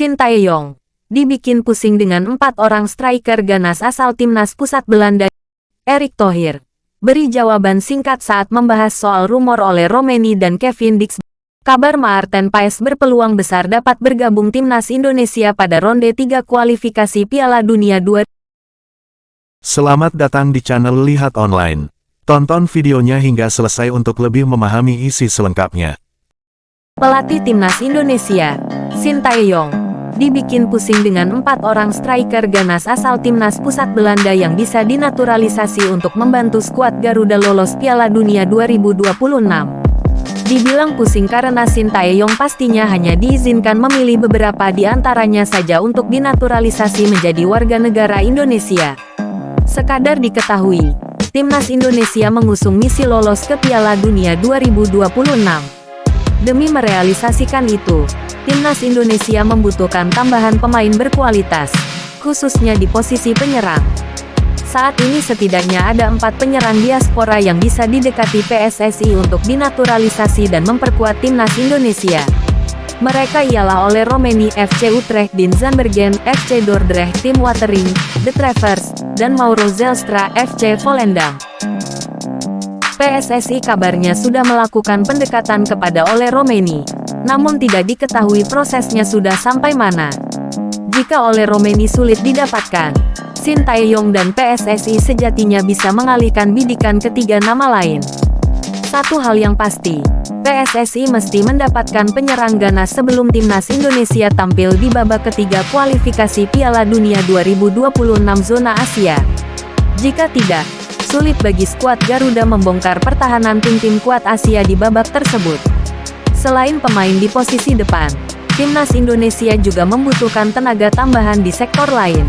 Sintayong dibikin pusing dengan 4 orang striker ganas asal timnas pusat Belanda. Erick Thohir beri jawaban singkat saat membahas soal rumor oleh Romeni dan Kevin Dix. Kabar Maarten Paes berpeluang besar dapat bergabung timnas Indonesia pada ronde 3 kualifikasi Piala Dunia 2. Selamat datang di channel Lihat Online. Tonton videonya hingga selesai untuk lebih memahami isi selengkapnya. Pelatih timnas Indonesia, Sintayong dibikin pusing dengan 4 orang striker ganas asal timnas pusat Belanda yang bisa dinaturalisasi untuk membantu skuad Garuda lolos Piala Dunia 2026. Dibilang pusing karena Sintayong pastinya hanya diizinkan memilih beberapa di antaranya saja untuk dinaturalisasi menjadi warga negara Indonesia. Sekadar diketahui, timnas Indonesia mengusung misi lolos ke Piala Dunia 2026. Demi merealisasikan itu, timnas Indonesia membutuhkan tambahan pemain berkualitas, khususnya di posisi penyerang. Saat ini setidaknya ada 4 penyerang diaspora yang bisa didekati PSSI untuk dinaturalisasi dan memperkuat timnas Indonesia. Mereka ialah Ole Romeni FC Utrecht, Dean Zandbergen FC Dordrecht, Tim Watering, The Travers, dan Mauro Zelstra FC Volendam. PSSI kabarnya sudah melakukan pendekatan kepada Ole Romeni, namun tidak diketahui prosesnya sudah sampai mana. Jika Ole Romeni sulit didapatkan, Sintayong dan PSSI sejatinya bisa mengalihkan bidikan ketiga nama lain. Satu hal yang pasti, PSSI mesti mendapatkan penyerang ganas sebelum timnas Indonesia tampil di babak ketiga kualifikasi Piala Dunia 2026 zona Asia. Jika tidak, sulit bagi skuad Garuda membongkar pertahanan tim-tim kuat Asia di babak tersebut. Selain pemain di posisi depan, timnas Indonesia juga membutuhkan tenaga tambahan di sektor lain.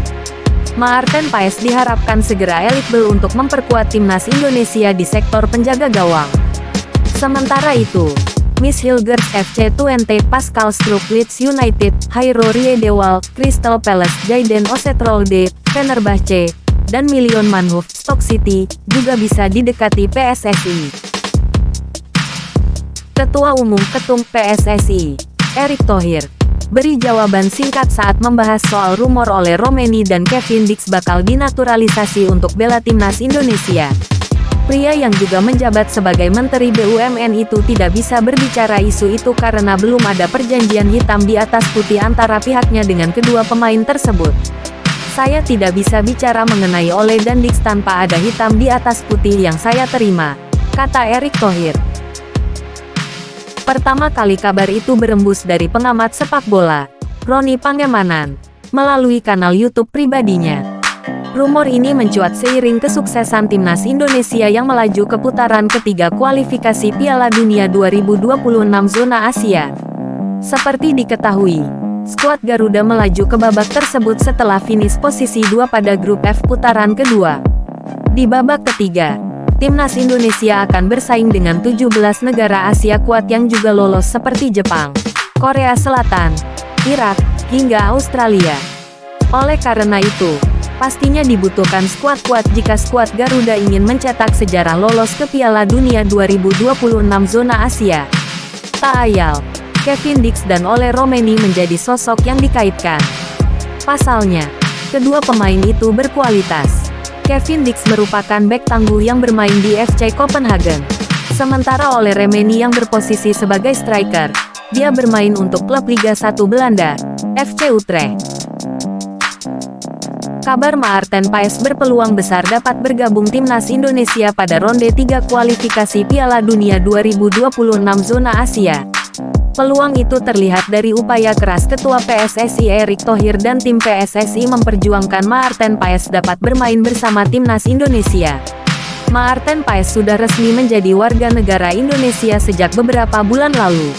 Maarten Paes diharapkan segera eligible untuk memperkuat timnas Indonesia di sektor penjaga gawang. Sementara itu, Miss Hilgers FC Twente, Pascal Struijk Leeds United, Jairo Riedewald, Crystal Palace, Jayden Osetrolde, Fenerbahce, dan Milion Manhoof, Stoke City, juga bisa didekati PSSI. Ketua Umum Ketum PSSI, Erick Thohir, beri jawaban singkat saat membahas soal rumor oleh Romeni dan Kevin Dix bakal dinaturalisasi untuk bela timnas Indonesia. Pria yang juga menjabat sebagai Menteri BUMN itu tidak bisa berbicara isu itu karena belum ada perjanjian hitam di atas putih antara pihaknya dengan kedua pemain tersebut. Saya tidak bisa bicara mengenai Ole dan Dix tanpa ada hitam di atas putih yang saya terima, kata Erick Thohir. Pertama kali kabar itu berembus dari pengamat sepak bola, Roni Pangemanan, melalui kanal YouTube pribadinya. Rumor ini mencuat seiring kesuksesan timnas Indonesia yang melaju ke putaran ketiga kualifikasi Piala Dunia 2026 zona Asia. Seperti diketahui, skuad Garuda melaju ke babak tersebut setelah finish posisi 2 pada grup F putaran kedua. Di babak ketiga, timnas Indonesia akan bersaing dengan 17 negara Asia kuat yang juga lolos seperti Jepang, Korea Selatan, Irak, hingga Australia. Oleh karena itu, pastinya dibutuhkan skuad kuat jika skuad Garuda ingin mencetak sejarah lolos ke Piala Dunia 2026 zona Asia. Tak ayal, Kevin Dix dan Ole Romeni menjadi sosok yang dikaitkan. Pasalnya, kedua pemain itu berkualitas. Kevin Dix merupakan bek tangguh yang bermain di FC Copenhagen. Sementara Ole Romeni yang berposisi sebagai striker, dia bermain untuk klub Liga 1 Belanda, FC Utrecht. Kabar Maarten Paes berpeluang besar dapat bergabung timnas Indonesia pada ronde 3 kualifikasi Piala Dunia 2026 zona Asia. Peluang itu terlihat dari upaya keras Ketua PSSI Erick Thohir dan tim PSSI memperjuangkan Maarten Paes dapat bermain bersama timnas Indonesia. Maarten Paes sudah resmi menjadi warga negara Indonesia sejak beberapa bulan lalu.